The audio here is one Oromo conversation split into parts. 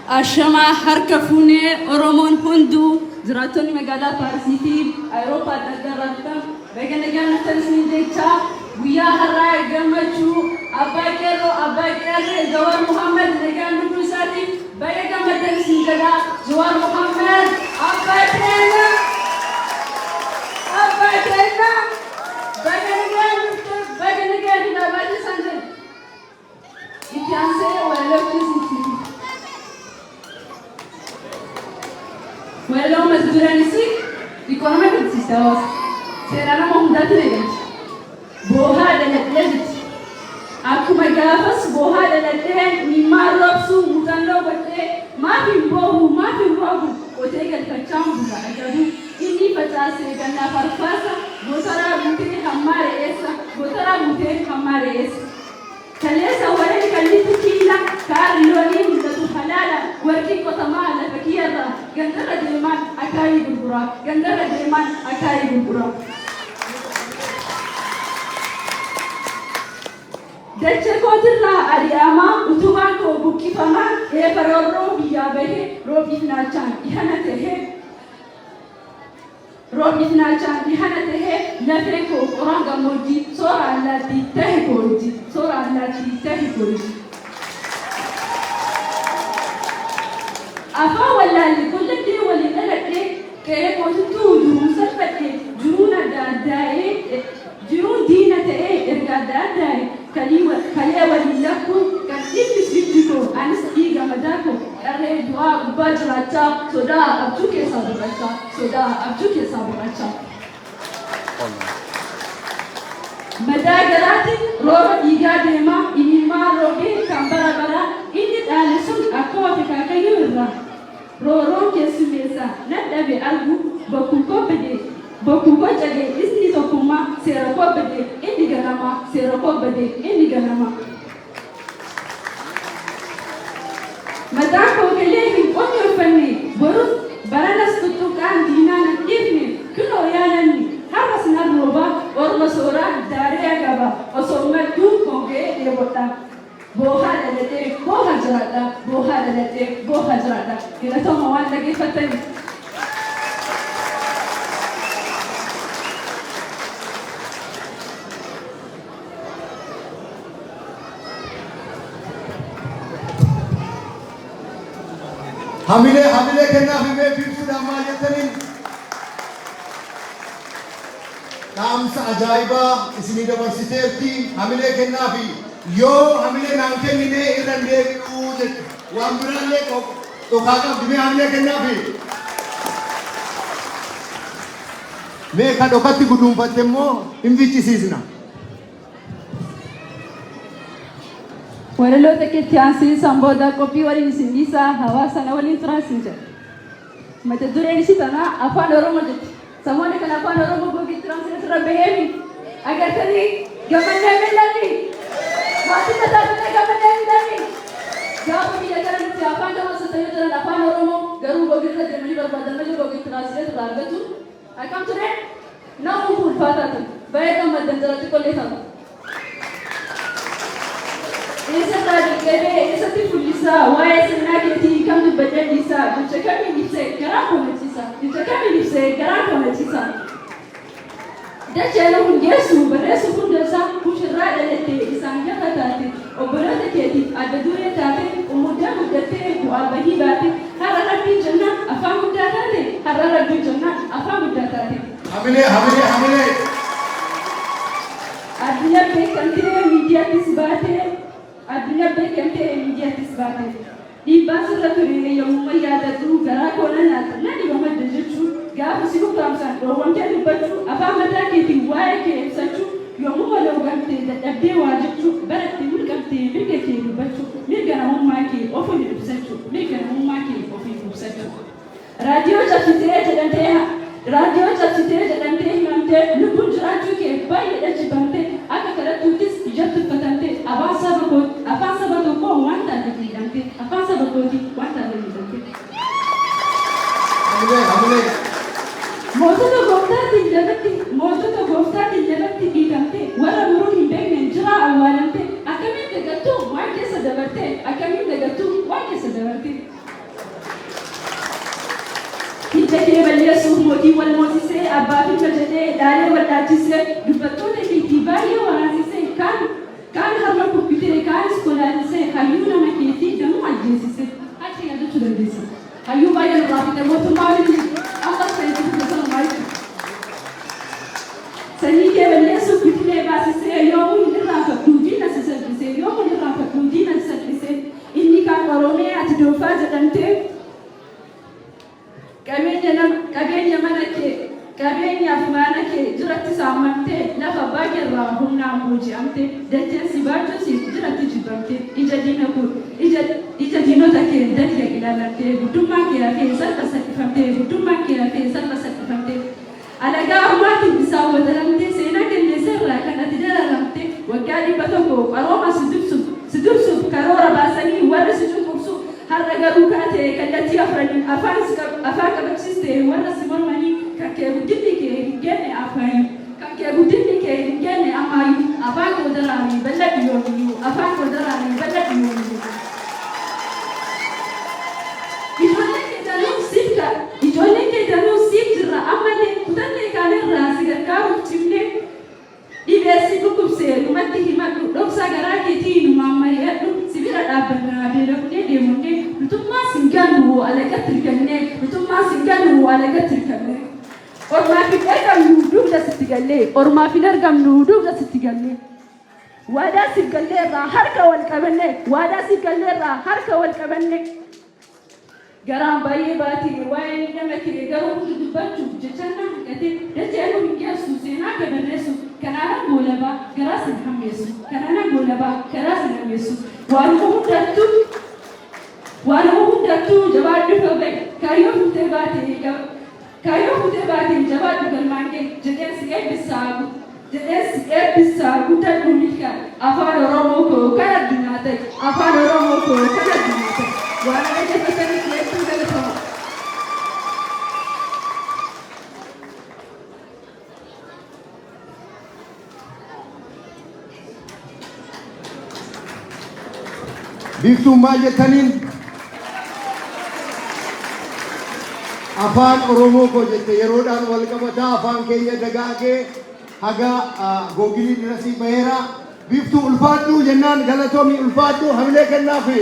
Ashama harka fune Oromon hundu Zratoni magala parsiti Europa dagarata Beganagan tansni decha Wiya harai gamachu Abakero Zawar Muhammad Nagan Nusati Beganagan tansni jaga Zawar Muhammad Abakero Beganagan Nabati Sanjay Ikianse Walokisiti Well, I'm as good as you see. You can't make it, sisters. Say, I'm not that late. Boha de la desert. Akumagafas, Boha de la day, Nimarapsu, Mutano, Mafi Bohu, Mafi Robu, or take a Kachamba. I tell you, Indi Patase, Gana Farfasa, Botara Mute, Hamare Esa, Botara Mute, Hamare Esa. Kalesa, whatever Kalitukina, Karlonim, the Tuhalala, working Kotamala, Fakira, Gandara Deman, Akai Gura, Gandara Deman, Akai Gura. Deche Kotilla, Ariama, Utumanko, Bukipama, Eparoro, Yabe, Robinachan, Ihanatehe, Robinachan, Ihanatehe, Nefeko, Oranga Moji, Sora Lati, Tehikoji, Sora Lati, Tehikoji. Afa wala likul de wali dalate ke ko tu jurun safate juruna dadae jurun dinate irgadadae kaliwa lillakum kadib sibdiko anasiga madako arre dua bajracha soda abjuke saburacha madagarati roba igadema inima roge kambara bara inni dalisun akwa fikakayura Roro kesumesa nadabe algu bakuko jage isni sokuma serako bede indiganama madako kelehi onyo fanni borus baranas tutukan dinana ibni kuno yanani haras naroba orma sora dare agaba osoma tu konge debota Boha Jarada. Kita tahu mawan lagi fatani. Hamile kena hamile फिर सुधा माजतनी. काम साजाइबा इसलिए university hamile kena भी Yo hamile nangke mine irande uj wambrale to kaka dime hamile kenna bhi me kadokati gudum patemo imvichi season Warelo take tiansi samboda kopi wali sindisa hawasa na wali transinja mate dure ni sitana afan oromo jet samone kana afan oromo gogi transinja behemi agar tadi gamanne melani Mati kata mereka menendami. Jawab dia jalan siapa yang masuk saya jalan apa Oromo garu bagi kita jadi berbadan baju bagi translate terlalu tu. Akan tu deh. Nama pun pada tu. Baik nama dan jalan tu kolej sama. Ini tadi kebe ini satu polisa. Wah senang kita ikam tu baca lisa. Dicakap ini lisa. Kerana kau lisa. Dicakap ini lisa. Kerana kau lisa. Dah jalan pun Yesus beresu pun dosa pushra dalete isangnya katati obrata keti ada dua tadi umudah mudate buabahi bati harara di jannah apa mudate harara di jannah apa mudate hamile adnya bekante media tisbate di basra turine yang mayada tu gara kolana nani mama deju gafu siku kamsa rohonja dibatu apa mata keti wae ke sachu yommuu waloo galtee dadhabdee waa jechuu baratti mirqabdee mirga kee dubbachuu mirga namummaa kee ofii ibsachuu mirga namummaa kee ofii ibsachuu raadiyoo cabsitee jedhamtee himamtee lubbuun jiraachuu kee baay'ee jibamtee akka kadhattuuttis ijatti uffatamtee afaan saba tokkoo waan taate miidhamtee afaan saba kootii waan taate miidhamtee. Mootota gooftaatiin jalatti dhiitamtee warra muruu hin beekneen jiraa awwaalamtee akkamiin dagattuu waan keessa dabartee hidda kee balleessuuf mootii wal moosisee abbaa fi jedhee dhaalee wal dhaachisee dubbattoota keetii baay'ee waraasisee kaan harma kubbitee kaanis kolaallisee hayyuu nama keetii danuu ajjeesisee akka yaadachuu dandeessa. Hayyuu baay'ee nurraa fite mootummaa waliin ammas fayyadamu keessumaa sanyii kee balleessuuf bitilee baasisee yoomuu hin irraanfadhuu diina si salphisee inni kaan Oromiyaa ati doofaa jedhamtee qabeenyaaf mana kee jiratti saamamtee lafa baay'ee irraa humnaan booji'amtee dacheen si baachuusiif jiratti jibbamtee ija diinota kee dalga ilaalamtee guddummaa kee hafee salpha salphifamtee alagaa ammaatiin isaan wadaramtee seenaa kenneessa irraa kan ati dararamtee waggaa 100 qarooma si dursuuf karoora baasanii warri si cunqursuuf har'a garuu kaatee kallattii afraniin afaan qabachiistee warra si mormanii kan kee guddinni kee hin genne afaanii kan kee guddinni kee hin genne amaayyuu afaan koo daraanii bal'adhu yoomiyyuu afaan koo daraanii bal'adhu yoomiyyuu. Ijoolleen kee danuu siif jirra ammallee kutannee kaanirraa si gargaaruuf cimnee dhibee si dhukkubsee dhumatti himadhu dhoksaa garaa keetii numaan mari'adhu si bira dhaabbannaa beelofnee deemonnee nutummaa sin gannu alagatti hirkannee ormaaf hin argamnu dugda sitti gallee waadaa siif galleerraa harka wal qabanne garaan baay'ee baatee waa'ee nama kee garuu hundi dubbachuuf jecha nama hanqatee dachee nu hin geessu seenaa kee barreessu kanaana goolabaa garaa sin hammeessu waanuma hundattuu jabaadhu qabee kaayyoo futee baatee jabaadhu galmaan kee jedheensi eebbisaa guddadhu milkaa afaan Oromoo koo kan addunyaa ta'e waan ajajatanii keessatti galatama. Biiftuun maal jettaniin afaan Oromoo koo jette yeroodhaan wal qabataa afaan keenya dagaagee haga googilii dirasii baheera. Biiftuu ulfaadhu jennaan galatoomii ulfaadhu hamilee kennaafi.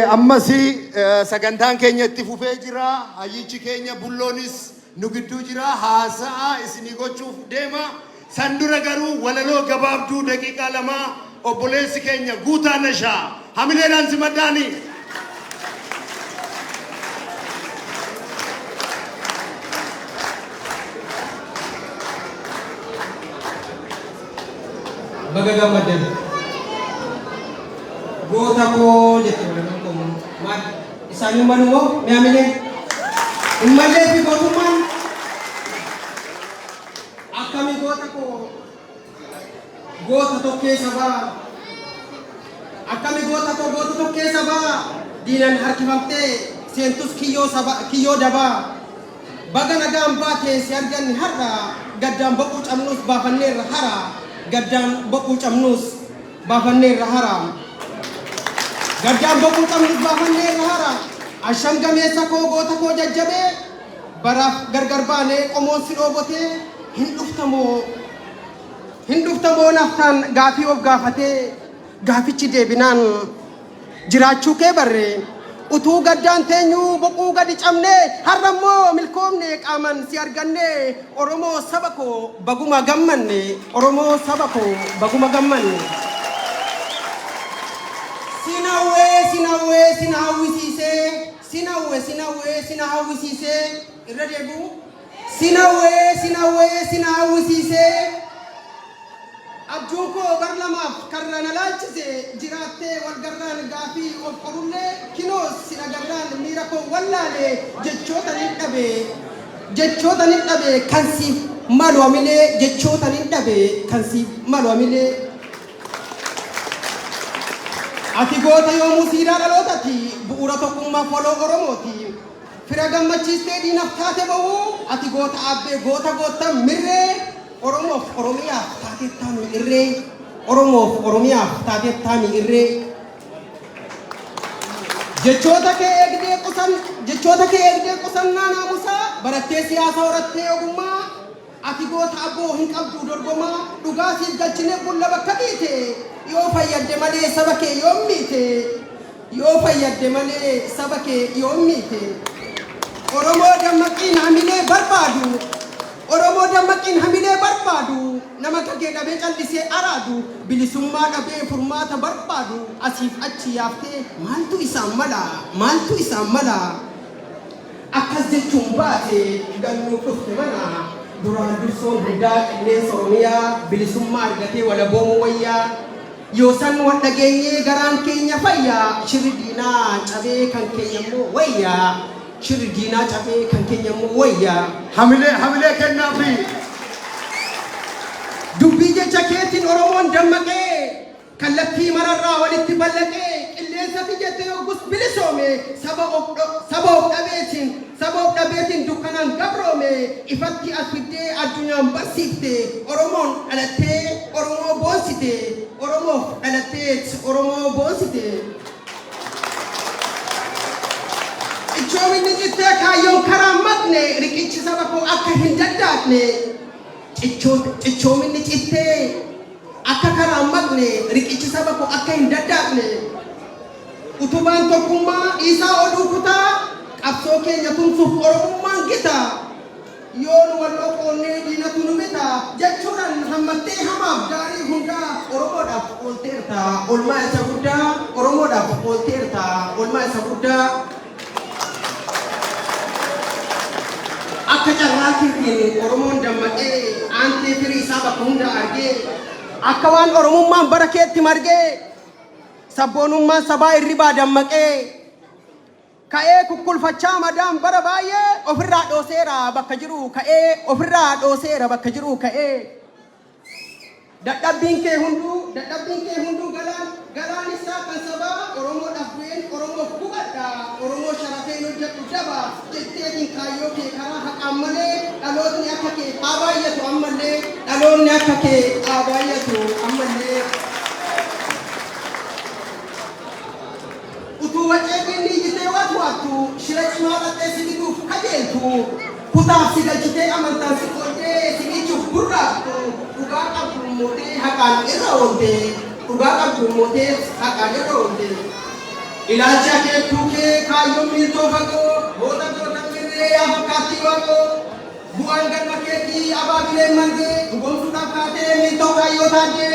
Ammasi sagantaan keenya itti fufee jira. Hayyichi keenya bulloonis nu gidduu jira. Haasa'a isinii gochuuf deema. San dura garuu walaloo gabaabduu daqiiqaa 2 obboleessi keenya Guutaa Nashaa hamileedhaan simaddaanii. Baga gammaddan. Goota koo jettee maal isaan hin manu moo mi'aamilee hin mallee fi gootummaan akkamii goota koo goota tokkee sabaa akkamii goota koo goota tokkee sabaa diinan harkifamtee seentus kiyyoo dabaa baga nagaan baatee si arganni har'a gaddaan boquu cabnuus baafanneerra hara gaddaan boquu cabnuus baafanneerra hara. Gaddaan boquu cabnuus baafanneerra hara asham gameessa koo goota koo jajjabee baraaf gargar baanee qomoon si dhoobotee hin dhuftamoo naftaan gaafii of gaafatee gaafichi deebinaan jiraachuu kee barree utuu gaddaan teenyuu boquu gadi cabne har'ammoo milkoomne qaaman si arganne Oromoo saba koo baguma gammanne Oromoo saba koo baguma gammanne sinawwisiise irra deebu sinawwisiise abjuun koo barlamaaf karra na laalchise jiraattee wal garraan gaafii ol qorullee kinoos sina garraan miira koo wallaale jechoota ni dhabe kan siif malu amilee jechoota ni dhabe kan siif malu amilee ati goota yoomuu siidaa dhalootati bu'uura tokkummaa foloo Oromooti fira gammachiistee diinaaf taate ba'uu ati goota abbee goota mirree Oromoof Oromiyaaf taate taami irree Oromoof Oromiyaaf taate taami irree jechoota kee eegdee qusannaa naamusaa barattee siyaasa horattee ogummaa ati goota abboo hin qabdu dorgomaa dhugaa siif galchine bulla bakka dhiite yoo fayyadde malee saba kee yoom miite Oromoo dammaqiin hamilee barbaadu nama gagee dhabee callisee araadu bilisummaa dhabee furmaata barbaadu asiif achi yaaftee maaltu isaan mala akkas jechuun baate gannuu dhufte mana duraan dursoo guddaa qilleensa Oromiyaa bilisummaa argatee walaboomuu wayyaa yoo san wal dhageenyee garaan keenya fayyaa shirri diinaa cabee kan keenyammoo wayyaa hamilee kennaafi dubbii jecha keetiin Oromoon dammaqee kallattii mararraa walitti ballaqee qilleensatti jettee yoggus bilisoome saba of dhabeetiin dukkanaan gabroome ifatti as fiddee addunyaan barsiifte Oromoon dhalattee Oromoo boonsite Oromoof dhalattee Oromoo boonsite ichoominni cittee kaayyoon karaa maqne riqichi saba koo akka hin daddaaqne ichoominni cittee akka karaa maqne riqichi saba koo akka hin daddaaqne utubaan tokkummaa isaa oduu kutaa qabsoo keenya tumsuuf Oromummaan gita yoon wal qoonnee diinatu nu bita jechuudhaan hammattee hamaaf gaarii hundaa Oromoodhaaf oolteerta olmaa isa guddaa akka carraatiin Oromoon dammaqee aantee firii isaa bakka hunda argee akka waan Oromummaan bara keetti margee sabboonummaan sabaa irribaa dammaqee ka'ee kukkulfachaa madaan bara baay'ee ofirraa dhooseera bakka jiru ka'ee dadhabbiin kee hunduu galaan isaa kan sabaa Oromoodhaaf bu'een Oromoof bu'adha Oromoo sharafeen hojjedhu daba jetteetiin kaayyoo kee karaa haqaan malee dhaloonni akka kee haa baay'atu ammallee utuu wacceetiin niijitee waatu shira cimaa dhattee sigituuf kajeeltu kutaaf si galchitee amantaan si qooddee sigichuuf gurraaftu dhugaa qabdu mootee haqaan irra oolte ilaalcha keetuu kee kaayyoon miiltoo fagoo goota mirree yaa fakkaattii waaqoo bu'aan galma keetii abaabileen margee dhugoomsuudhaaf kaatee miiltoo kaayyoo taatee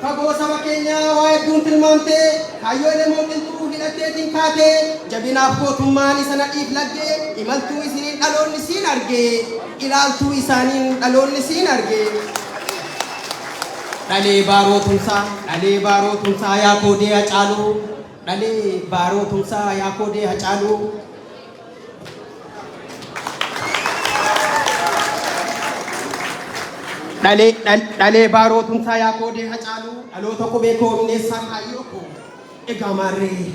fagoo saba keenyaa waa hedduun tilmaamtee kaayyoo elemoo qilxuu hidhatteetiin kaatee jabinaaf gootummaan isa nadhiif laggee imaltuu isiniin dhaloonni siin argee ilaaltuu isaaniin dhaloonni siin argee dhalee baarootumsaa yaa koodee hacaaluu dhalee baarootumsaa yaa koodee hacaaluu dhalee baarootumsaa yaa koodee hacaaluu dhaloota qubee koo mineessaa kaayyoo koo egaa maarree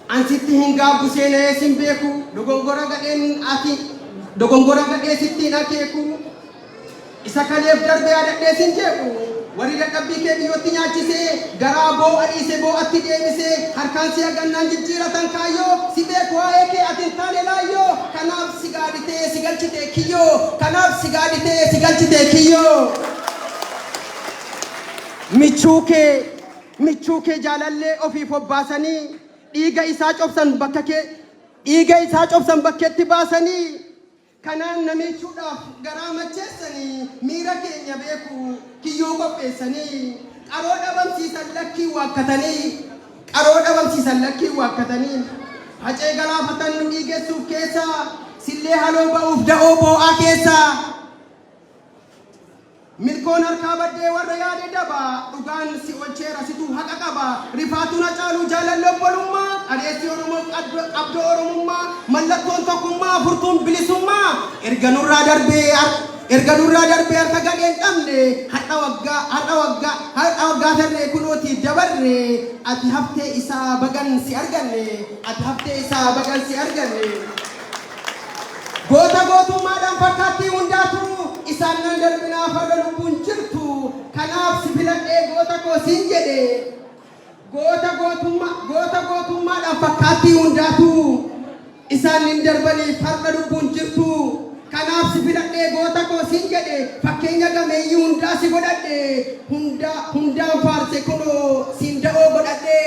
ansitti hin gaabbu seenee sin beeku dogongora gadhee sittiin akeeku isa kaleef darbee yaadadhee sin jeeku warri dadhabbii kee biyyootti nyaachisee garaa boo'a dhiise boo'atti deebisee harkaan si hagannaan jijjiiratan kaayyoo si beeku waa'ee kee ati hin taane laayyoo kanaaf si gaaditee si galchitee kiyyoo michuu kee jaalallee ofiif obbaasanii dhiiga isaa cobsan bakkeetti baasanii kanaan namichuudhaaf garaa macheessanii miira keenya beeku kiyyoo qopheessanii qaroo dhabamsiisan lakkii waakkatanii hacee galaafatan nu dhiigessuuf keessa sillee haloo ba'uuf da'oo boo'aa keessa milkoon harkaa baddee warra yaade daba dhugaan si olcheera situu haqa qaba rifaatuun hacaaluu jaalalli obbolummaa adeessi oromoo qabdoo oromummaa mallattoon tokkummaa furtuun bilisummaa erga nurraa darbee harka gadheen dhabne hadha waggaa tarree kunooti dabarre ati haftee isaa bagan si arganne goota gootummaadhaan fakkaattii hundaatu isaan nan darbinaa farda lubbuun jirtu kanaaf si filadhee goota koo siin jedhe goota gootummaadhaan fakkaattii hundaatu isaan hin darbanii farda lubbuun jirtu kanaaf si filadhee goota koo siin jedhe fakkeenya gameeyyii hundaa si godhadhe hundaan faarse kunoo siin da'oo godhadhe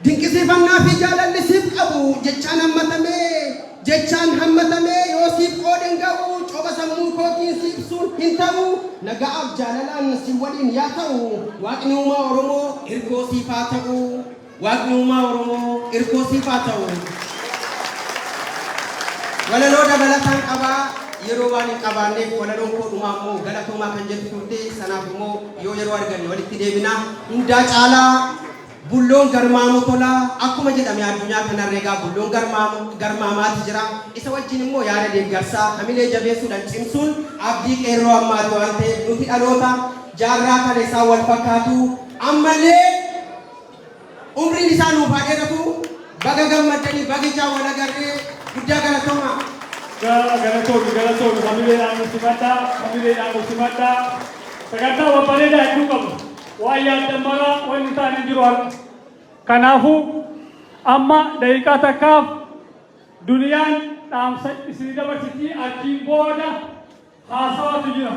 dinqisiifannaa fi jaalalli siif qabu jechaan hammatamee yoo siif qoodeen ga'u coba sammuu kootiin siibsuun hin ta'u nagaaf jaalalaan si waliin yaa ta'u waaqni uumaa oromoo irkoo siif haa ta'u walaloo dabalataan qabaa yeroo waan hin qabaanneef walaloon koo dhumaa immoo galatoomaa kan jettu turte sanaaf immoo yoo yeroo arganne walitti deebina hundaa caalaa bulloon garmaamu tolaa akkuma jedhame addunyaa kanarra egaa bulloon garmaamaati jira isa wajjin immoo yaada deeggarsaa hamilee jabeessuudhaan cimsuun abdii qeerroo ammaati waan ta'eef nuti dhaloota jaarraa kana isaan wal fakkaatu ammallee umriin isaa nuuf haa dheeratu baga gammaddanii bagichaa wal agarree guddaa galatoomaa. Galatoomii hamileedhaan ultimadhaa sagantaa babbareedaa hedduu qabu. Waan yaaddan mara wanni taane jiru har'a. Kanaafuu amma daqiiqaa takkaaf duniyaan dhaamsa isin dabarsitii achiin booda haasawaatu jira.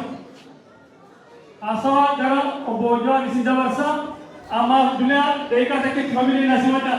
Haasawaa gara obbo Jawaan isin dabarsa amma duniyaa daqiiqaa takkitti hamileen asii madda.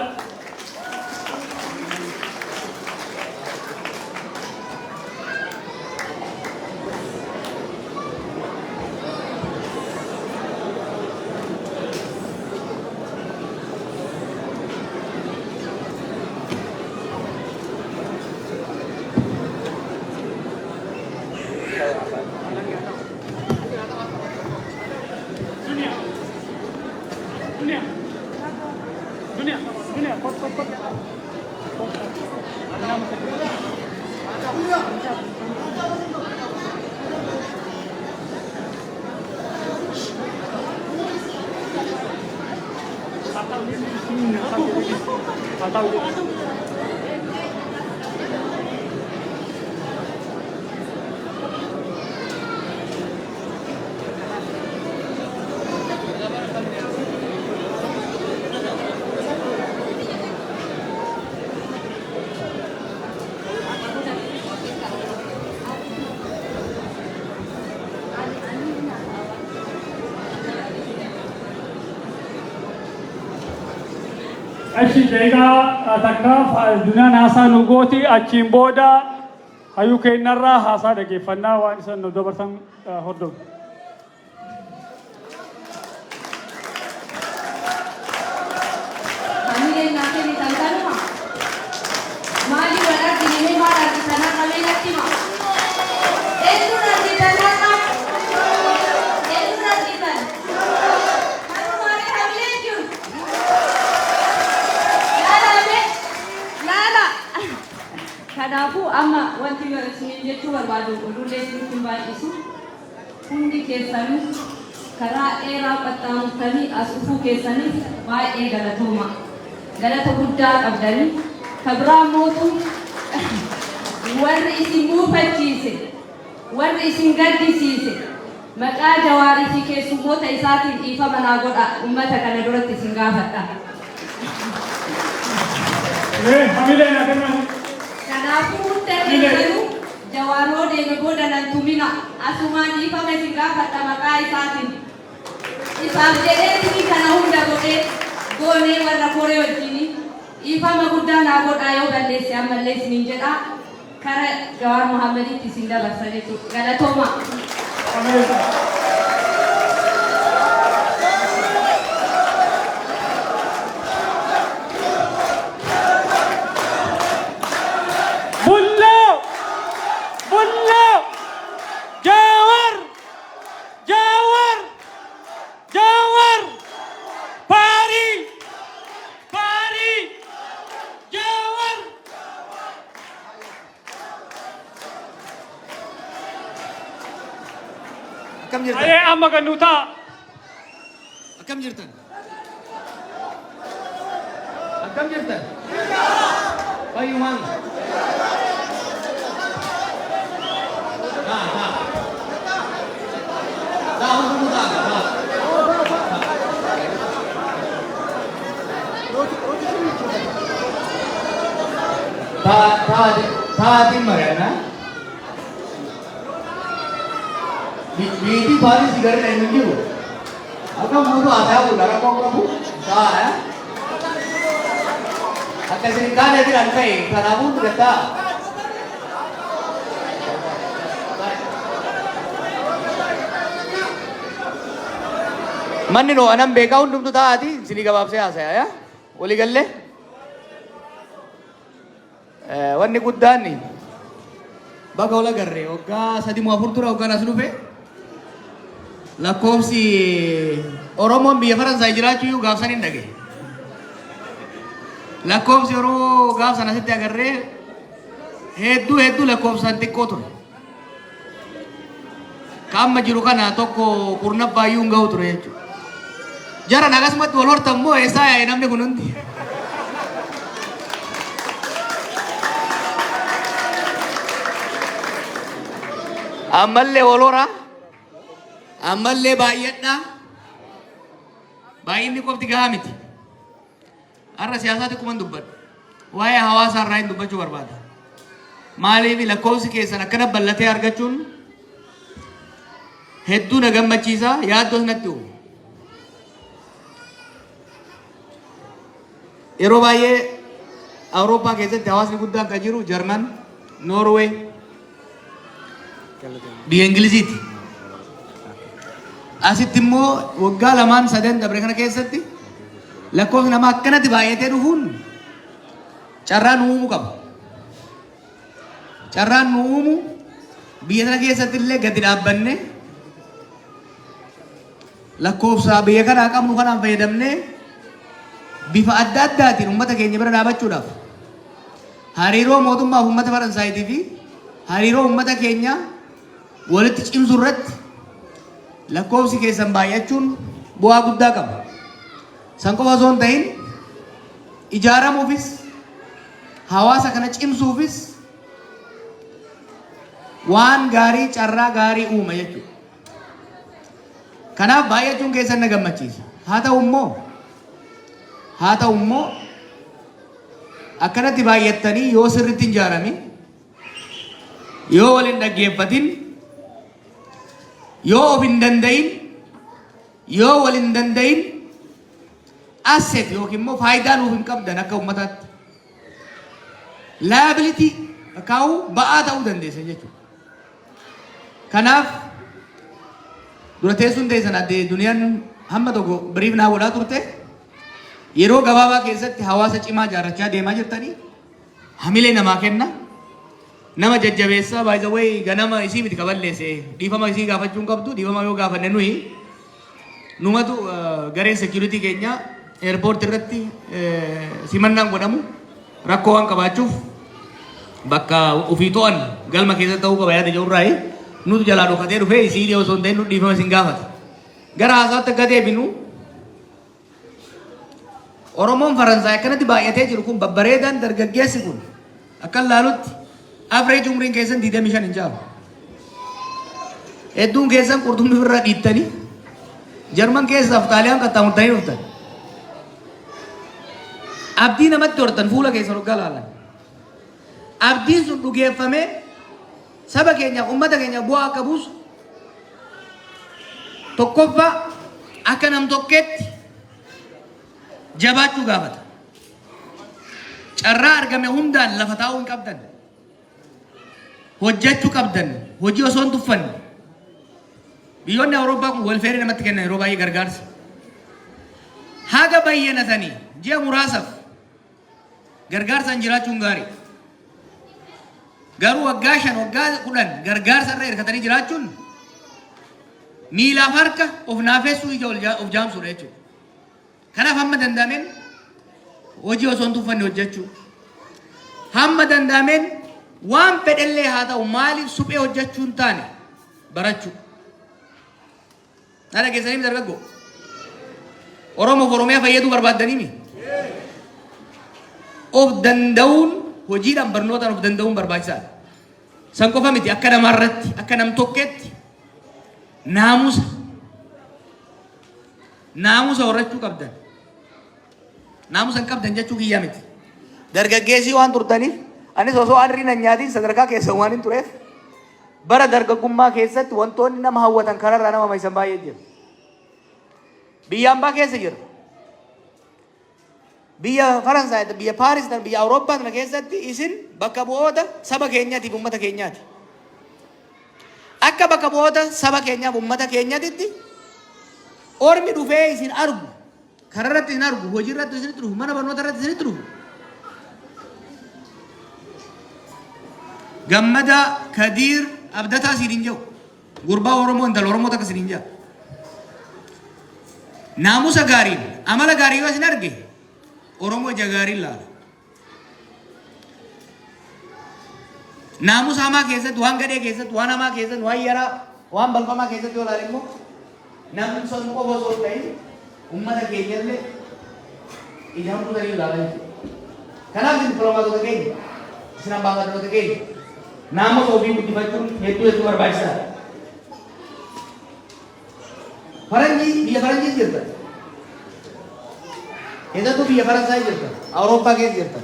Achi daqiiqaa takkaaf duniyaan haasaa nu gooti achiin booda hayyuu keenyarraa haasaa dhaggeeffannaa waan isaan nu dabarsan hordofu. Hamileen naa kennitan kanuma maali wal argine maal argitanaa qabee natti hima. Eenyuun argitanaa qaba? Eenyuun argitan? Kanumaalee hamileen jiru. Kanaafuu amma wanti isin jechuu barbaadu qulqullee isinitti baay'isu hundi keessanuu karaa dheeraa qaxxaamurtanii as dhufuu keessaniif baay'ee galatooma. Galata guddaa qabdanii kabraa mootuu warri isin muufachiise warri isin gaddisiise maqaa Jawaarii fi keessummoota isaatiin dhiifama naa godha uummata kana duratti isin gaafadha. Kanaafuu hunda keessanuu Jawaaroo deeme booda nan tumina asumaan dhiifama isin gaafadha maqaa isaatiin. isaaf jedhee kana hunda godhee goonee warra koree wajjin ifama guddaa naa godhaa yoo balleesse ammallee isiniin jedha kara Jawaar Mohammeditti isin dabarsa jechuudha. Galatooma. Akkam jirtan? Aye amma gannuta. Akkam jirtan? Akkam jirtan? Fayyumaan. Hundumuu ta'a. Taatiin mari'annaa. Biiti baali sigara na hindi mo. Ako mudo ada ko lara ko ko. Sa At kasi kada din ang kay kanabu gata. Manino anam beka undum tu taati sini ka bab se asa ya. Oli galle. Wanni guddani. Baga wala garre oga sadi mo afurtura oga nasnu fe. Lakkoofsi Oromoon biyya Faransaay jiraachuu iyyuu gaaf san hin dhage. Lakkoofsi Oromoo gaaf sana asitti agarree hedduu lakkoofsaan xiqqoo ture. Ka amma jiru kana tokko kurnabbaa iyyuu hin ga'u ture jechuudha. Jaran akkasumatti wal hortan moo eessaa yaa'e namni kun hundi? Ammallee wal horaa. Ammallee baay'adha. Baay'inni qofti gahaa miti. Har'a siyaasaatti kuman dubbadhu. Waa'ee hawaasaa irraa hin dubbachuu barbaada. Maaliif lakkoofsi keessan akkana bal'atee argachuun hedduu na gammachiisa yaaddoos natti uumu. Yeroo baay'ee Awurooppaa keessatti hawaasni guddaan kan jiru Jarman, Noorweey, biyya Ingiliziiti. Asitti immoo waggaa lamaan sadan dabre kana keessatti lakkoofsi namaa akkanatti baay'atee dhufuun carraan uumuu qaba. Carraan nu uumu biyya kana keessatti illee gadi dhaabbanne lakkoofsa biyya kanaa qabnu kanaan fayyadamnee bifa adda addaatiin uummata keenya bira dhaabachuudhaaf hariiroo mootummaa fi uummata Faransaayii fi hariiroo uummata keenya walitti cimsuu irratti lakkoofsi keessan baay'achuun bu'aa guddaa qaba. San qofa osoo hin ta'in ijaaramuufis hawaasa kana cimsuufis waan gaarii carraa gaarii uuma jechuudha. Kanaaf baay'achuun keessan na gammachiisa. Haa ta'u immoo akkanatti baay'attanii yoo sirriitti hin ijaaramin yoo wal hin dhaggeeffatin yoo of hin danda'in yoo wal hin danda'in asset yookiin immoo faayidaa nuuf hin qabdan akka uummataatti liability akaa'uu ba'aa ta'uu dandeessa jechuudha. Kanaaf dura teessuun teessan addee duniyaan hamma tokko biriif naa godhaa turte yeroo gabaabaa keessatti hawaasa cimaa ijaarrachaa deemaa jirtanii hamilee namaa kenna. Nama jajjabeessaa by the way ganama isii miti kaballeesse dhiifama isii gaafachuun qabdu dhiifama yoo gaafanne nuyi numatu gareen security keenya airport irratti simannaan godhamu rakkoo waan qabaachuuf bakka ofii to'an galma keessa ta'uu qaba yaada jirurraayi nutu jalaa dhokatee dhufee isii osoo hin ta'in nu dhiifama isin gaafata. Gara haasaatti akka deebinu Oromoon Faransaay akkanatti baay'atee jiru kun babbareedaan dargaggeessi kun akka laalutti average umriin keessan 25 hin caalu. Hedduun keessan qurxummii irraa dhiittanii Jarman keessaaf Xaaliyaan qaxxaamurtanii dhuftan. Abdii namatti hortan fuula keessa hoggaa laalan. Abdiin sun dhugeeffamee saba keenyaaf uummata keenyaaf bu'aa akka buusu tokkoffaa akka nam tokketti jabaachuu gaafata. Carraa argame hundaan lafa taa'uu hin qabdan. Hojjechuu qabdan. Hojii osoo hin tuffanne. Biyyoonni Awurooppaa kun welfeerii namatti kennan yeroo baay'ee gargaarsa. Haga bayyanatanii ji'a muraasaaf gargaarsaan jiraachuun gaarii. Garuu waggaa 5 waggaa 10 gargaarsa irra hirkatanii jiraachuun miilaaf harka of naafessuu ija of jaamsuudha jechuudha. Kanaaf hamma danda'ameen hojii osoo hin tuffanne hojjechuu. Hamma danda'ameen waan fedhellee haa ta'u maaliif suphee hojjechuu hin taane barachuu. Nada keessanii dargaggoo. Oromoof Oromiyaa fayyaduu barbaaddanii of danda'uun hojiidhaan barnootaan of danda'uun barbaachisaadha. San qofa miti akka namaarratti akka nam tokkeetti naamusa horachuu qabdan. Naamusa hin qabdan jechuu kiyyaa miti. Dargaggeessii waan turtaniif anis osoo anriin hin nyaatiin sadarkaa keessan waan hin tureef bara dargaggummaa keessatti wantoonni nama hawwatan kararraa nama maysan baay'ee jira. Biyya ambaa keessa jira. Biyya Faransaay, biyya Paaris, biyya Awurooppaa kana keessatti isin bakka bu'oota saba keenyaatiif uummata keenyaati. Akka bakka bu'oota saba keenyaaf uummata keenyaatitti ormi dhufee isin argu, kararratti isin argu, hojii irratti isinitti dhufu, mana barnoota irratti isinitti dhufu. Gammada Kadiir Abdataa isiniin jiru. Gurbaa Oromoo intala Oromoo takka isiniin jira. Naamusa gaariin, amala gaarii yoo isin arge Oromoo ija gaariin laala. Naamusa hamaa keessatti, waan gadhee keessatti, waan hamaa keessatti, waan yaraa, waan balfamaa keessatti yoo ilaale immoo namni sun qofa osoo hin ta'in uummata keenyallee ijaan kutanii ilaala jechuudha. Kanaaf isin dipiloomaatota keenya, isin ambaasaaddarota keenya naamusa ofii guddifachuun hedduu barbaachisaadha. Faranjii biyya Faranjii jirta. Keessattuu biyya Faransaay jirta. Awurooppaa keessa jirta.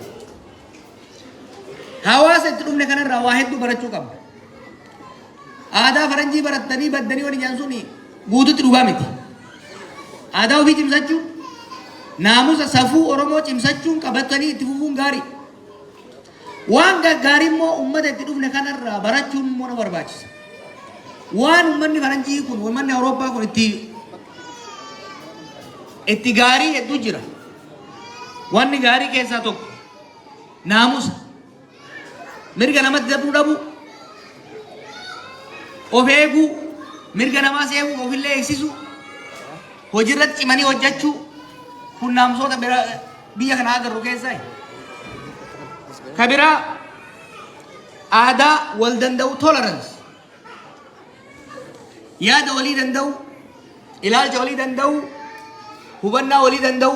Hawaasa itti dhufne kanarraa waa hedduu barachuu qabna. Aadaa Faranjii barattanii baddanii waliin ijaan suni guututti dhugaa miti. Aadaa ofii cimsachuu, naamusa safuu Oromoo cimsachuun qabatanii itti fufuun gaarii. Waan gaggaarii immoo uummata itti dhufne kanarraa barachuun immoo na barbaachisa. Waan uummanni Faranjii kun, uummanni Awurooppaa kun itti gaarii hedduu jira. Wanni gaarii keessaa tokko naamusa. Mirga namatti darbuu dhabu, of eeguu, mirga namaas eeguu, ofillee eegsisu, hojiirratti cimanii hojjechuu kun naamusoota biyya kanaa agarru keessaa. Ka biraa aadaa wal danda'u tolerance. Yaada walii danda'u, ilaalcha walii danda'u, hubannaa walii danda'u.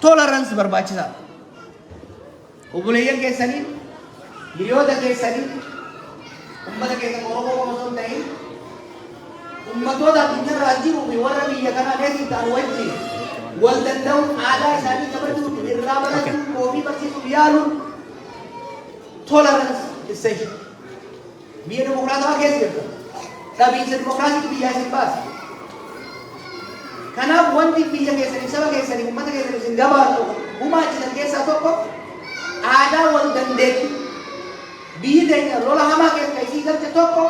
Tolerance barbaachisaadha. Obboleeyyan keessanii, hiriyoota keessanii, uummata keessan Oromoo qofa osoo hin ta'in, uummatoota addunyaarra jiruu fi warra biyya kanaa keessa ta'an wajjin wal danda'uun aadaa isaanii kabajuun irraa barachuun ofii barsiisuuf yaaluun tolerance essential. Biyya dimokiraatawaa keessa jirta. Dhabiinsa dimokiraasiitu biyyaa isin baasa. Kanaaf wanti biyya keessanii, saba keessanii, uummata keessanii isin gabaatu gumaachisan keessaa tokko aadaa wal dandeettii. Biyyi teenya lola hamaa keessa isii galche tokko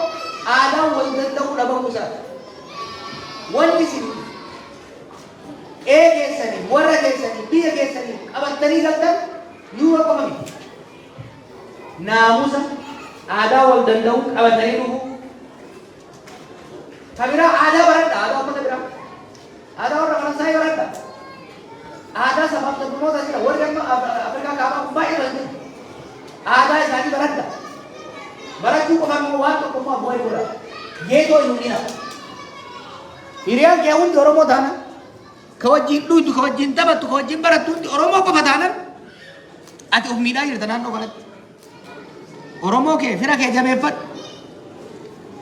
aadaa wal danda'uu dhabamuu isaati. Wanti isin keessanii, warra keessanii, biyya keessanii qabattanii galtan yuura qofa miti. Naamusa aadaa wal danda'uu qabatanii dhufu. Ka biraa aadaa baradha, aadaa uummata biraa. Aadaa warra Faransaay baradha. Aadaa sabaaf sablammoota jira. Warri amma Afrikaa kaabaa kun baay'ee irra jiru. Aadaa isaanii baradha. Barachuu qofa immoo waan tokko immoo abboo'ee godha. Geetoo hin hundina. Hiriyaan kee hundi Oromoo taana. Ka wajjin dhuytu, ka wajjin taphattu, ka wajjin barattu hundi Oromoo qofa taanan ati of miidhaa jirta naannoo kanatti. Oromoo kee fira kee jabeeffadhu.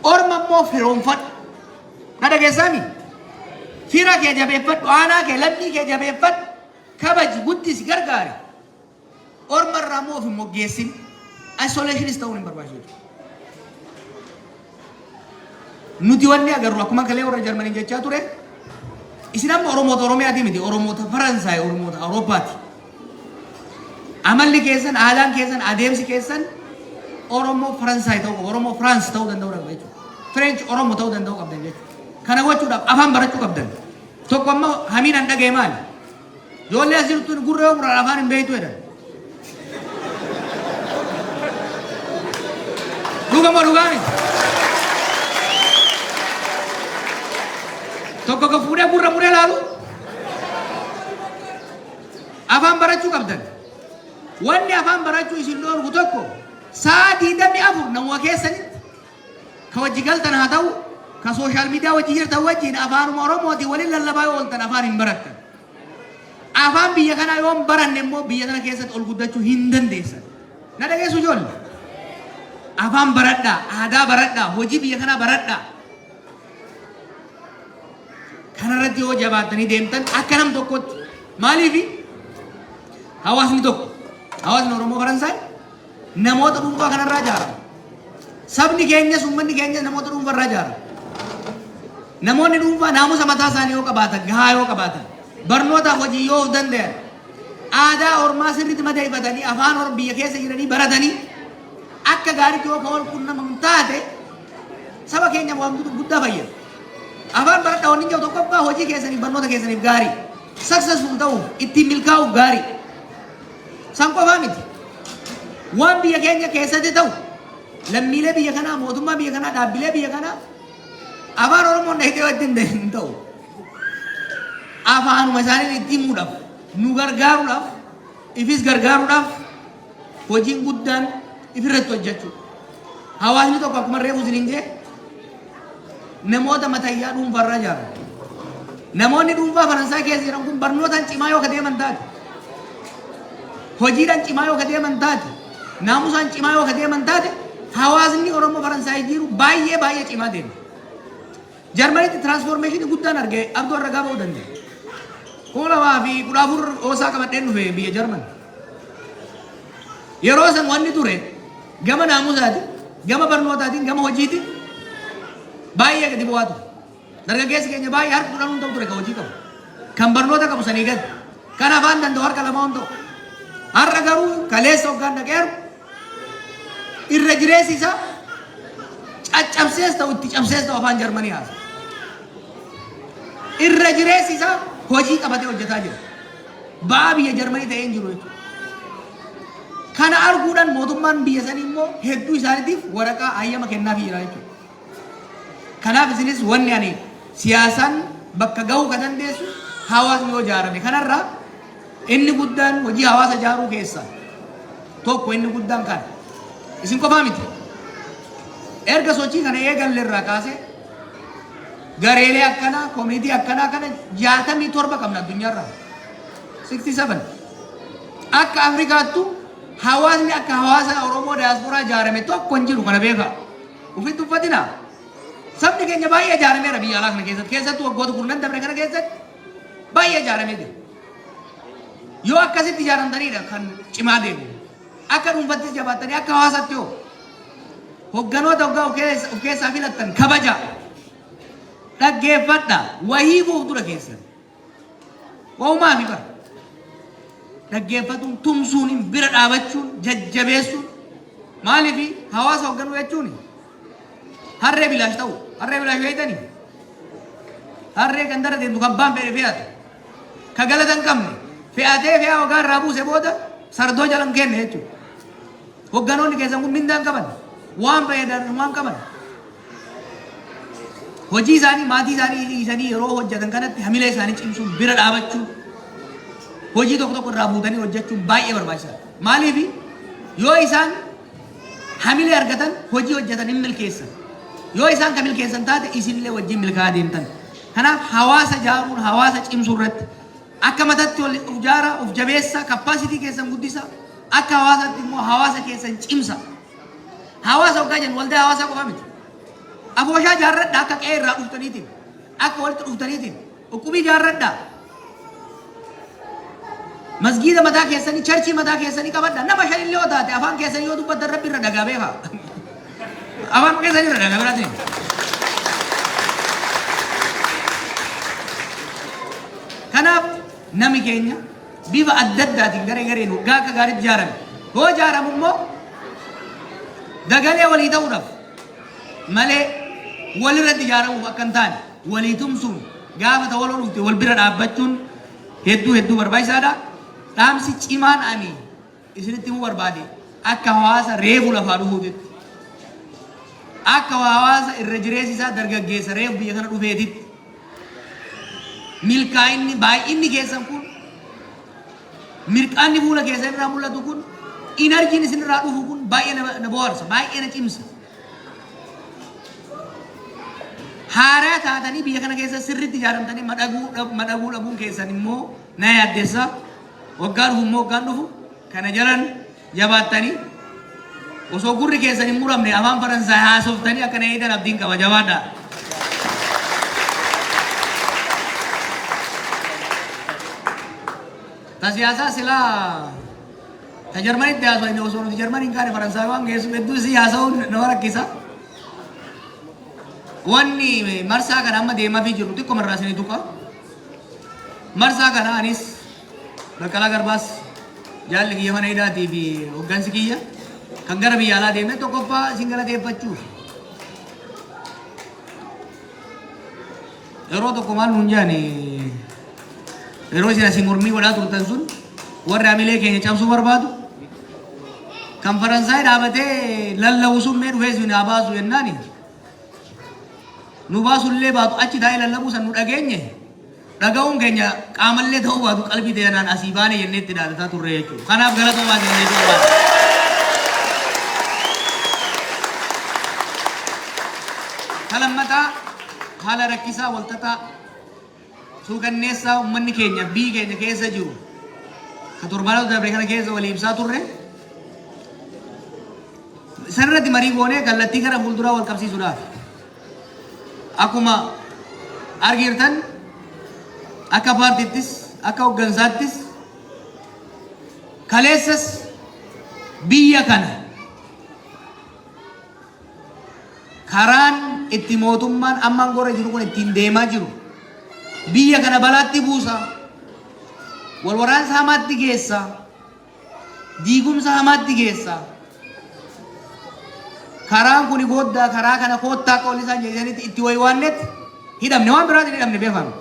Orma immoo firoomfadhu. Na dhageessaami? Fira kee jabeeffadhu, aanaa kee, lammii kee jabeeffadhu. Kabaji guddisi gargaari. Orma irraa immoo of hin moggeessin. Isolationist ta'uun hin barbaachisu. nuti wanni agarru akkuma kalee warra Jarmanii jechaa ture isin amma Oromoota Oromiyaati miti Oromoota Faransaay Oromoota Awuroopaati. Amalli keessan aadaan keessan adeemsi keessan Oromoo Faransaay ta'uu qabu Oromoo Firaans ta'uu danda'u jechuudha. French Oromoo ta'uu danda'u qabdan jechuudha. Kana gochuudhaaf afaan barachuu qabdan. Tokko ammoo hamiin an dhaga'e maali? Ijoollee as jirtu gurra yoo muraan afaan hin beektu jedhan. Dhugamoo dhugaani. Tokko ka fuudhee gurra muree laalu. Afaan barachuu qabdan. Wanni afaan barachuu isin dhoorgu tokko sa'a 24 namuma keessanitti ka wajji galtan haa ta'u ka sooshaal miidiyaa wajji jirtan wajjiin afaanuma Oromootiin waliin lallabaa yoo ooltan afaan hin barattan. Afaan biyya kanaa yoo hin baranne immoo biyya kana keessatti ol guddachuu hin dandeessan. Na dhageessu ijoollee. Afaan baradhaa, aadaa baradhaa, hojii biyya kanaa baradhaa. Kanarratti yoo jabaattanii deemtan akka nam tokkotti maaliifi hawaasni tokko hawaasni Oromoo Faransaay namoota dhuunfaa kanarraa ijaarama. Sabni keenyas uummanni keenyas namoota dhuunfarraa ijaarama. Namoonni dhuunfaa naamusa mataa isaanii yoo qabaatan gahaa yoo qabaatan barnootaaf hojii yoo danda'an aadaa ormaa sirriitti mada'ifatanii afaan biyya keessa jiranii baratanii akka gaariitti yoo ka'ol quunnaman taate saba keenya waan guddaa fayyada. Afaan baradhaa wanni jiru tokkoffaa hojii keessaniif barnoota keessaniif gaarii successful ta'uuf ittiin milkaa'uuf gaarii. San qofaa miti. Waan biyya keenya keessatti ta'u lammiilee biyya kanaa mootummaa biyya kanaa dhaabbilee biyya kanaa afaan Oromoon dhahitee wajjin hin ta'u. Afaanuma isaanii ittiin himuudhaaf nu gargaaruudhaaf ifis gargaaruudhaaf hojiin guddaan ifirratti hojjechuudha. Hawaasni tokko akkuma reefu isiniin jee namoota matayyaa dhuunfaarraa ijaarame. Namoonni dhuunfaa Faransaay keessa jiran kun barnootaan cimaa yoo kadeeman taate hojiidhaan cimaa yoo kadeeman taate naamusaan cimaa yoo kadeeman taate hawaasni Oromoo Faransaay jiru baay'ee cimaa deema. Jarmanitti tiraansfoormeeshinii guddaan argee abduu irra gaaba'uu danda'a. Koolawaa fi kudhaafur oosaa qabadheen dhufe biyya Jarman. Yeroo san wanni ture gama naamusaatiin, gama barnootaatiin, gama hojiitiin baay'ee gadi bu'aa ture. Dargaggeessi keenya baay'ee harka kudhan ta'u ture kan hojii qabu. Kan barnoota qabu sanii gadi. Kan afaan danda'u harka lama ta'u. Har'a garuu kaleessa hoggaan dhaqeeru irra jireessi isaa caccabsees ta'u itti cabsees ta'u afaan Jarmanii haasa. Irra jireessi isaa hojii qabatee hojjetaa jira. Ba'aa biyya Jarmanii ta'ee hin jiru jechuudha. Kana arguudhaan mootummaan biyya sanii immoo hedduu isaaniitiif waraqaa hayyama kennaafii jira jechuudha. Kanaaf isinis wanni ani siyaasaan bakka gahuu kan dandeessu hawaasni yoo ijaarame kanarraa inni guddaan hojii hawaasa ijaaruu keessaa tokko inni guddaan kan isin qofaa miti. Erga sochii kana eegalleerraa kaasee gareelee akkanaa koomitii akkanaa kana 67 qabna addunyaarraa 67 akka Afrikaattu hawaasni akka hawaasa Oromoo diyaasporaa ijaarame tokko hin jiru kana beekaa. Ufitti uffatinaa. Sabni keenya baay'ee ijaarameera biyya alaa kana keessattuu waggoota 10 dabre kana keessatti baay'ee ijaaramee jira. Yoo akkasitti ijaaramtaniidha kan cimaa deemu. Akka dhuunfattis jabaattanii akka hawaasaatti yoo hogganoota hoggaa of keessaa filattan kabaja dhaggeeffadha wahii fuuldura keessan. Waumaa fi bara dhaggeeffatuun tumsuun bira dhaabachuun jajjabeessuun maaliif hawaasa hogganuu jechuun harree bilaash ta'u harree bilaash beeytanii harree kan dara deemtu kan baan fe'atu ka galata hin qabne fe'atee fe'aa hoggaa irraa buuse booda sardoo jalan kenne jechuudha. Hogganoonni keessan kun mindaan qaban waan fayyadaman waan qaban hojii isaanii maatii isaanii dhiisanii yeroo hojjetan kanatti hamilee isaanii cimsuun bira dhaabachuun hojii tokko irraa buutanii hojjechuun baay'ee barbaachisaadha. Maaliif yoo isaan hamilee argatan hojii hojjetan hin milkeessan. Yoo isaan kan milkeessan taate isinillee wajjin milkaa'aa deemtan. Kanaaf hawaasa ijaaruun hawaasa cimsuu irratti akka mataatti of ijaara of jabeessa kappaasitii keessan guddisa akka hawaasaatti immoo hawaasa keessan cimsa. Hawaasa hoggaa jennu waldaa hawaasaa qofa miti. Afooshaa ijaarradha akka qe'ee irraa dhuftaniitiin akka walitti dhuftaniitiin ukkubii ijaarradha. Masgiida mataa keessanii charchii mataa keessanii qabadha. Nama shanillee yoo taate afaan keessanii yoo dubbattan rabbi irra dhagaa beekaa. Afaan keessanii irra dhagaa biraati. nami keenya bifa adda addaatiin garee gareen waggaa akka gaariitti ijaarame. Hoo ijaaramu immoo dagalee walii ta'uudhaaf malee walirratti ijaaramuuf akka hin taane walii tumsuun gaafa ta'u wal dhufte wal bira dhaabbachuun hedduu barbaachisaadha. Dhaamsi cimaan ani isinitti himuu barbaade akka hawaasa reefu lafaa dhufuutitti akka hawaasa irra jireessi isaa dargaggeessa reefu biyya kana dhufeetitti milkaa'inni baay'inni keessan kun mirqaanni fuula keessan irraa mul'atu kun inarjiin isin irraa dhufu kun baay'ee na bohaarsa baay'ee na cimsa. Haaraa taatanii biyya kana keessa sirriitti ijaaramtanii madaguu dhabuun keessan immoo na yaaddeessa. Waggaa dhufu immoo waggaan dhufu kana jalan jabaattanii osoo gurri keessan hin muramne afaan Faransaay haasoftanii akka na eedan abdiin qaba jabaadhaa. Ta siyaasa silaa ta Jarmanitti haasoo inni osoo nuti Jarmaniin kaane Faransaay waan geessu hedduu si haasa'uun nama rakkisa. Wanni marsaa kana amma deemaafii jiru xiqqoo marraasanii tuqa. Marsaa kana anis Baqqalaa Garbaas jaalli kiyya mana hidhaatii fi hoggansi kiyya kan gara biyya alaa deemee tokkoffaa isin galateeffachuuf. Yeroo tokko maal nuun jaani yeroo isin asii mormii godhaa turtan sun warri hamilee keenya cabsuu barbaadu kan Faransaay dhaabatee lallabu sun mee dhufee isin haa baasu jennaani nu baasullee baatu achi taa'ee lallabuu san nu dhageenye dhaga'uun keenya qaamallee ta'uu baatu qalbii ta'anaan asii baane jennee itti dhaadataa turre jechuudha. Kanaaf galatoomaa jennee turre. Kalammataa haala rakkisaa walxaxaa suukanneessaa uummanni keenya biyyi keenya keessa jiru ka torbaanota darbe kana keessa walii ibsaa turre sanirratti marii goonee kallattii gara fuulduraa wal qabsiisuudhaaf akkuma argitan akka paartiittis akka hoggansaattis kaleessas biyya kana karaan itti mootummaan ammaan gorra jiru kun ittiin deemaa jiru biyya kana balaatti buusa wal waraansa hamaatti geessa diigumsa hamaatti geessa karaan kuni booda karaa kana koottaa qollisaa jedhanitti itti waywaannetti hidhamne waan biraatiin hidhamne beekamu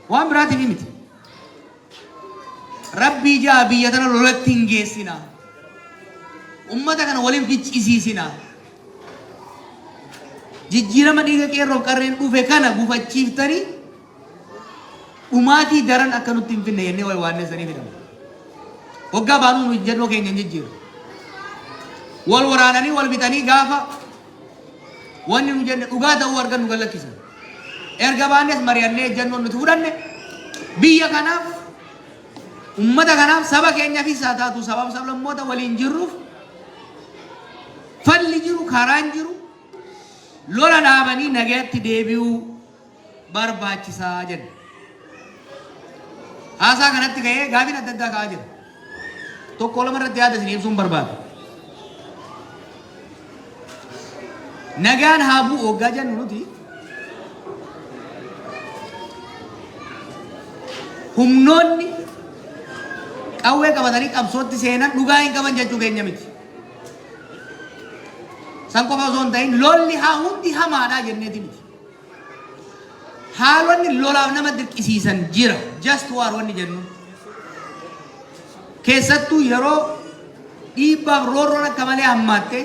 waan biraatiin miti rabbii jaa biyya tana lolatti hin geessina ummata kana waliin ficcisiisina jijjiirama dhiiga qeerroof qarreen dhufe kana gufachiiftanii dhumaatii daran akka nutti hin finne jennee waywaanneessanii fidhamu waggaa baanuu nu jennoo keenya hin jijjiiru wal waraananii wal bitanii gaafa wanni nu jenne dhugaa ta'uu argan nu gallakkisan erga baannes mari'annee jennoon nuti fudhanne biyya kanaaf ummata kanaaf saba keenyaaf isaa taatu sabaaf sablammoota waliin jirruuf falli jiru karaan jiru lola dhaabanii nagaatti deebi'uu barbaachisaa jenna. Haasaa kanatti ka'ee gaafiin adda addaa ka'aa jira. Tokko lamarratti yaada isin ibsuun barbaada. Nagaan haa bu'u hoggaa jennu nuti humnoonni qawwee qabatanii qabsootti seenan dhugaa hin qaban jechuu keenya miti. San qofa osoo hin ta'in lolli haa hundi hamaadhaa jenneeti miti. Haalonni lolaaf nama dirqisiisan jira just war wanni jennu. Keessattuu yeroo dhiibbaaf roorroon akka malee hammaatte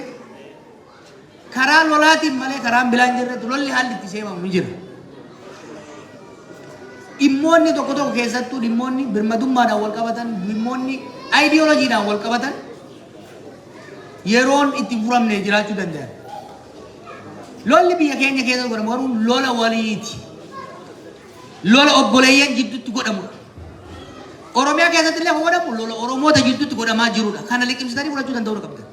karaa lolaatiin malee karaan bilaan jirretti lolli haalli itti seemamu ni jira. Dhimmoonni tokko tokko keessattuu dhimmoonni birmadummaadhaan wal qabatan dhimmoonni aayidiyooloojiidhaan wal qabatan yeroon itti furamne jiraachuu danda'a. Lolli biyya keenya keessa godhamu garuu lola waliiti. Lola obboleeyyan jidduutti godhamudha. Oromiyaa keessatti illee godhamu lola Oromoota jidduutti godhamaa jirudha. Kana liqimsitanii fudhachuu danda'uu qabdan.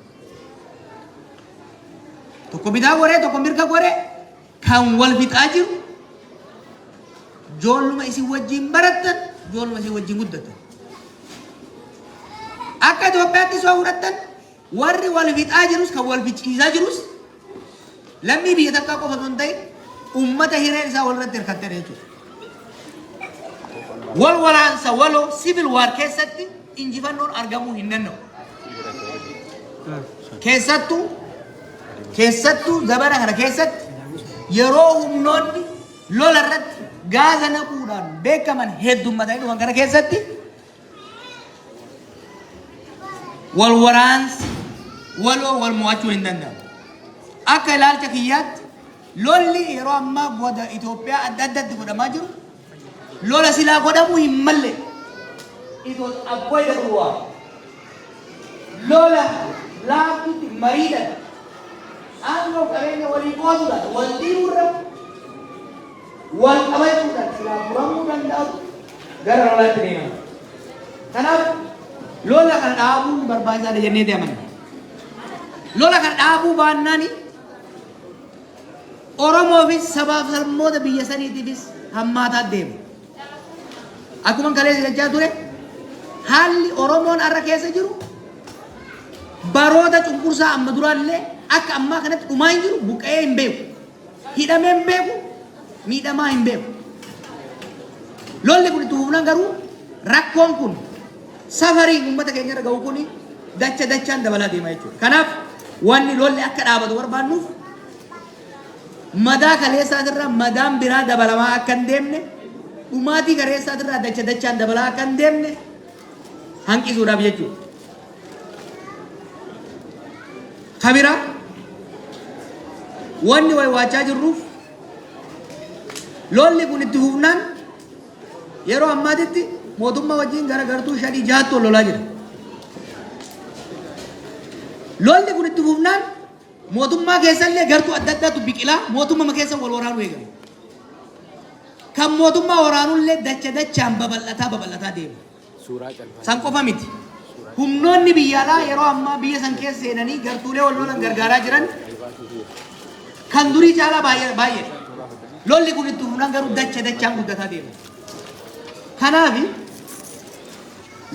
Tokko bitaa goree tokko mirga goree kan wal fixaa jiru joolluma isin wajjin barattan joolluma isin wajjin guddatan. Akka Itoophiyaatti soo fudhattan warri wal fixaa jirus kan wal fichiisaa jirus lammii biyya takkaa qofa osoo hin ta'in uummata hireen isaa walirratti hirkattee jechuudha. wal waraansa waloo civil war keessatti injifannoon argamuu hin danda'u. Keessattuu zabana kana keessatti yeroo humnoonni lola irratti gaaza naquudhaan beekaman heddummatanii dhufan kana keessatti wal waraansi waloo wal mo'achuu hin danda'amu. Akka ilaalcha kiyyaatti lolli yeroo ammaa booda Itoophiyaa adda addatti godhamaa jiru lola silaa godhamuu hin malle. It was avoidable war. Lola laaftutti mariidhaan aangoo qabeenya walii qooduudhaan wal dhiibuudhaan wal qabachuudhaan silaa furamuu danda'u gara lolaatti deemama. Kanaaf lola kana dhaabuun barbaachisaadha jennee deeman. Lola kana dhaabuu baannaani Oromoofis sabaaf sablammoota biyya saniitiifis hammaataa deema. Akkuma kaleessa jechaa ture haalli Oromoon har'a keessa jiru baroota cunqursaa amma duraallee akka ammaa kanatti dhumaa hin jiru buqqa'ee hin beeku. Hidhamee hin beeku. Miidhamaa hin beeku. Lolli kun itti fufnaan garuu rakkoon kun safarii uummata keenya irra ga'u kun dachaan dabalaa deema jechuudha. Kanaaf wanni lolli akka dhaabatu barbaannuuf madaa kaleessaatirraa madaan biraa dabalamaa akka hin deemne dhumaatii kaleessaatirraa dachaan dabalaa akka hin deemne hanqisuudhaaf jechuudha. Kabira wanni waachaa jirruuf lolli kun itti fufnaan yeroo ammaatitti mootummaa wajjin garagartuu 5-6 lolaa jira. Lolli kun itti fufnaan mootummaa keessallee gartuu adda addaatu biqilaa mootummaa keessa wal waraanuu eegala. Kan mootummaa waraanullee dachaan babal'ataa deema. San qofa miti. Humnoonni biyya alaa yeroo ammaa biyya san keessa seenanii gartuulee wal lolan gargaaraa jiran kan durii caalaa baay'ee. Lolli kun itti fufnaan garuu dachaan guddataa deema. Kanaaf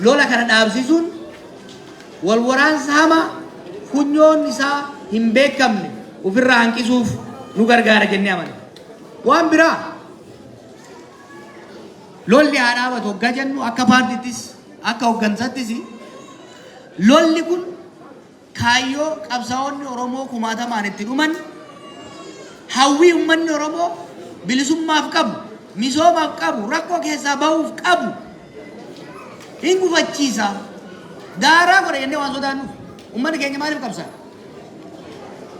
lola kana dhaabsisuun wal waraansa hamaa funyoon isaa hin beekamne ofirraa hanqisuuf nu gargaara jennee amanna. Waan biraa lolli haa dhaabatu hoggaa jennu akka paartiittis akka hoggansattis lolli kun kaayyoo qabsaa'onni Oromoo kumaatamaan itti dhuman hawwii uummanni Oromoo bilisummaaf qabu misoomaaf qabu rakkoo keessaa bahuuf qabu hin gufachiisa. Daaraa godha jennee waan sodaannuuf uummanni keenya maaliif qabsaa?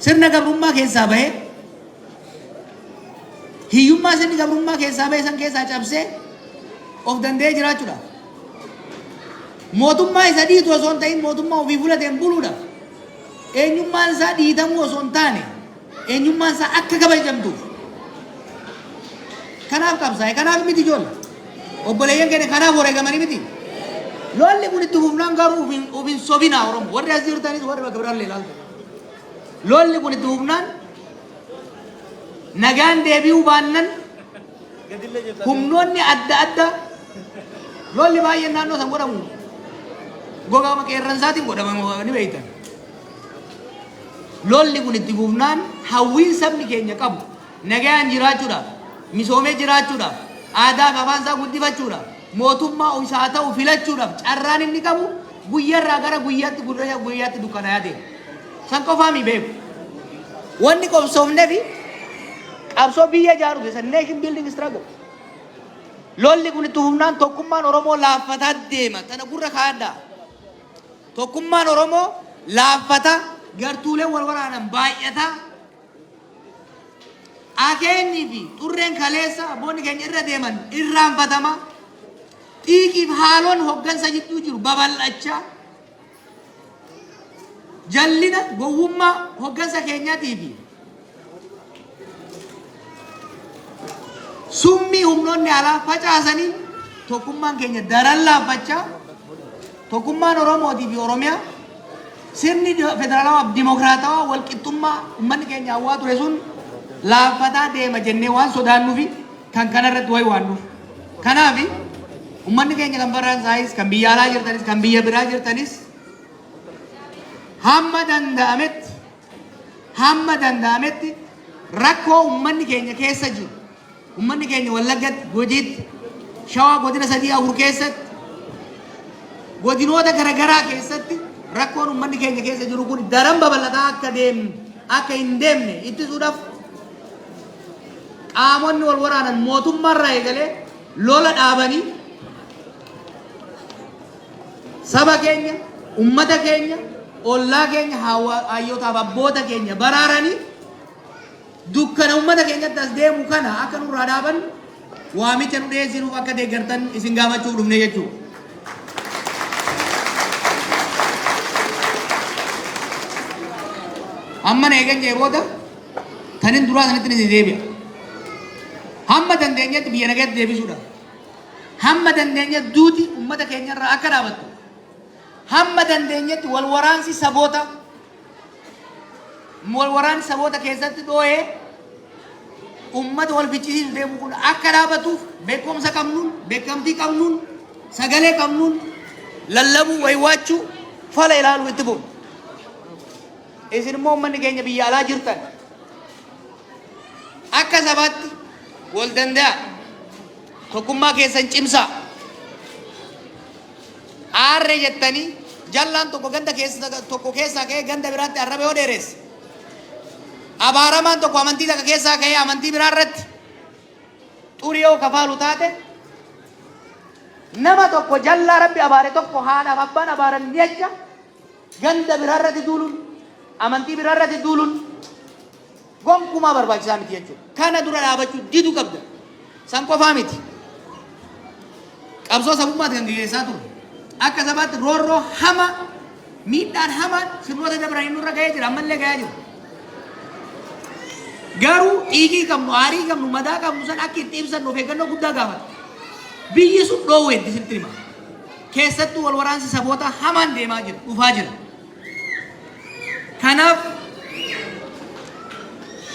Sirna gabrummaa keessaa bahee hiyyummaa sirni gabrummaa keessaa bahee san keessaa cabsee of danda'ee jiraachuudha. Mootummaa isa dhiitu osoo hin ta'in mootummaa ofii fulateen buluudha. Eenyummaan isaa dhiitamuu osoo hin taane eenyummaan isaa akka kabajamtuuf. Kanaaf qabsaa'e kanaaf miti ijoollee. Obboleeyyan keenya kanaaf wareegamanii miti. Lolli kun itti fufnaan garuu ofiin sobinaa Oromoo warri as jirtanis warri bakka biraallee ilaaltu. Lolli kun itti fufnaan nagaan deebi'uu baannan humnoonni adda addaa lolli baay'een naannoo san godhamu gogaama qeerransaatiin godhaman ni beektan. Lolli kun itti fufnaan hawwiin sabni keenya qabu nagaan jiraachuudhaaf misoomee jiraachuudhaaf aadaa fi afaan isaa guddifachuudhaaf mootummaa isaa ta'u filachuudhaaf carraan inni qabu guyyaarraa gara guyyaatti dukkanaa deema. San qofaa mi beeku. Wanni qabsoofnee fi qabsoo biyya ijaaruuf isa nation building struggle. Lolli kun itti fufnaan tokkummaan Oromoo laaffataa deema. Tana gurra kaaddaa. Tokkummaan Oromoo laaffata gartuulee wal waraanan baay'ata. Akeenii fi xurreen kaleessa abboonni keenya irra deeman irraanfatama. Xiiqiif haaloon hoggansa jidduu jiru babal'achaa. Jallina gowwummaa hoggansa keenyaatii fi summii humnoonni alaa facaasanii tokkummaan keenya daran laaffachaa. Tokkummaan Oromootii fi Oromiyaa sirni federaalawaa dimokiraatawaa walqixxummaa uummanni keenya hawwaa ture sun laaffataa deema jennee waan sodaannuufi kan kanarratti wayi waannuuf. Kanaaf uummanni keenya kan Faransaayis kan biyya alaa jirtanis kan biyya biraa jirtanis hamma danda'ametti rakkoo uummanni keenya keessa jiru uummanni keenya Wallaggatti, Gujiitti, shawaa godina sadii afur keessatti godinoota garaagaraa keessatti rakkoon uummanni keenya keessa jiru kun daran babal'ataa akka hin deemne ittisuudhaaf qaamonni wal waraanan mootummaarraa eegalee lola dhaabanii saba keenya, ummata keenya, ollaa keenya, hayyootaaf abboota keenya baraaranii dukkana ummata keenyatti as deemu kana akka nurraa dhaaban waamicha nu dhiyeessinuuf akka deeggartan isin gaafachuu dhufne jechuudha. Amma na eegan jee booda tanin duraa sanitti ni deebi'a. Hamma dandeenyetti biyya nagaatti deebisuudha. Hamma dandeenyetti duuti ummata keenyarraa akka dhaabattu. Hamma dandeenyetti wal waraansi saboota keessatti dhoo'ee ummata wal fichisiisu deemu kun akka dhaabatuuf beekumsa qabnuun, beekamtii qabnuun, sagalee qabnuun, lallabuu waywaachuu fala ilaaluu itti bu'u. Isin immoo uummanni keenya biyya alaa jirtan akka sabaatti wal danda'a tokkummaa keessan cimsaa. Aarree jettanii jallaan tokko keessaa ka'ee ganda biraatti arraba yoo dheeresse. Abaaramaan tokko amantii takka keessaa ka'ee amantii biraa irratti xurii yoo kafaalu taate nama tokko jallaa rabbi abaare tokko haadhaaf abbaan abaaran jecha ganda biraa irratti duuluun amantii biraa irratti duuluun gonkumaa barbaachisaa miti jechuudha. Kana dura dhaabachuu didu qabda. San qofaa miti. Qabsoo sabummaatti kan gaggeessaa ture. Akka sabaatti roorroo hama miidhaan hamaan sirnoota dabranii nurra ga'ee jira ammallee ga'aa jiru. Garuu dhiigii qabnu, aarii qabnu, madaa qabnu san akka itti ibsannu of eeggannoo guddaa gaafata. Biyyi sun dhoowweetti sitti hima. Keessattuu wal waraansi saboota hamaan deemaa jira, dhufaa jira. Kanaaf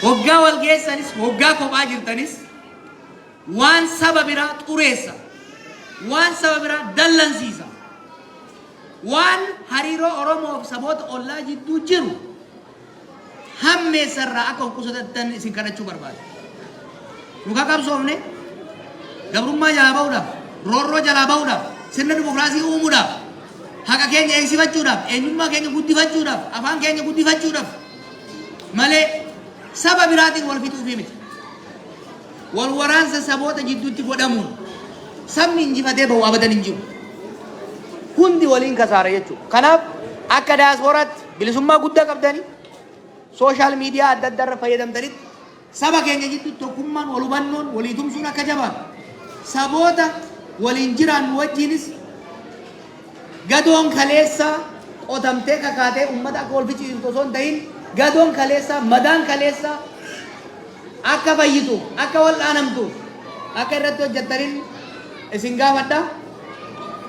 hoggaa wal geessanis, hoggaa kophaa jirtanis waan saba biraa xureessa, waan saba biraa dallansiisa, waan hariiroo Oromoo fi saboota ollaa jidduu jiru hammeessarraa akka huqqisatan isin kadhachuu barbaada. Nu qabsoofne gabrummaa jalaa bahuudhaaf, roorroo jalaa bahuudhaaf, sirna dimokiraasii uumuudhaaf, haqa keenya eegsifachuudhaaf, eenyummaa keenya guddifachuudhaaf, afaan keenya guddifachuudhaaf malee saba biraatiin wal fixuufii miti. Wal waraansa saboota jidduutti godhamuun sabni injifatee bahu abadan hin jiru. Hundi waliin kasaara jechuudha. Kanaaf akka daasporaatti bilisummaa guddaa qabdanii sooshaal miidiyaa adda addaa irra fayyadamtanitti saba keenya jidduutti tokkummaan wal hubannoon walii tumsuun akka jabaatu saboota waliin jiraannu wajjinis gadoon kaleessaa qotamtee kakaatee uummata akka wal fichiisu osoo hin ta'in gadoon kaleessaa madaan kaleessaa akka fayyitu akka wal dhaanamtu akka irratti hojjettaniin isin gaafadha.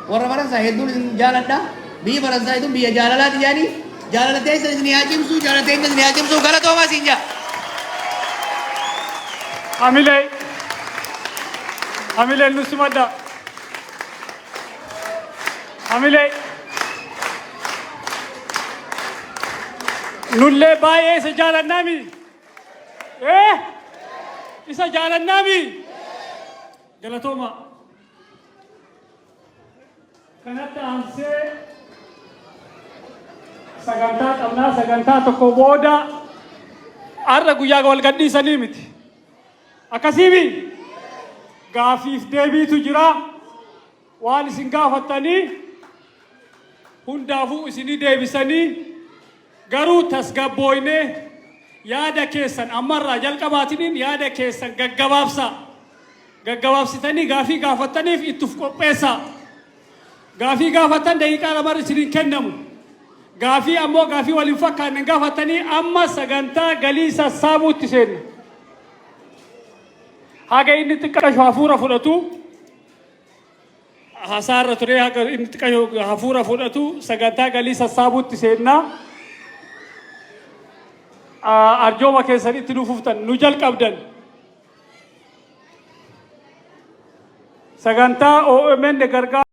Warra Faransaay hedduun isin jaaladha. Biyyi Faransaay hedduun biyya jaalalaati jedhanii jaalalatee isin haa cimsu, jaalatee isin haa cimsu galatoomaa isin jaa. Hamilee nusi madda. Hamilee nullee baay'ee isa jaalannaami. Isa jaalannaami. Galatooma. Kanatti aansee sagantaa qabnaa sagantaa tokko booda har'a guyyaa wal gadhiisanii miti. Akkasiimi gaafiif deebiitu jira. Waan isin gaafattanii hundaafuu isinii deebisanii garuu tasgabbooynee yaada keessan ammarraa jalqabaatiniin yaada keessan gaggabaabsitanii gaafii gaafattaniif ittuf qopheessaa. Gaafii gaafattan daqiiqaa lamarra isiniin kennamu. Gaafii ammoo gaafii waliin fakkaanne gaafattanii amma sagantaa galii sassaabuutti seenna. Haga inni xiqqaashu hafuura fudhatu hasaarra ture haga inni xiqqaashu hafuura fudhatu sagantaa galii sassaabuutti seenna. Arjooma keessanitti nu fuftan nu jalqabdan. Sagantaa OMN gargaara.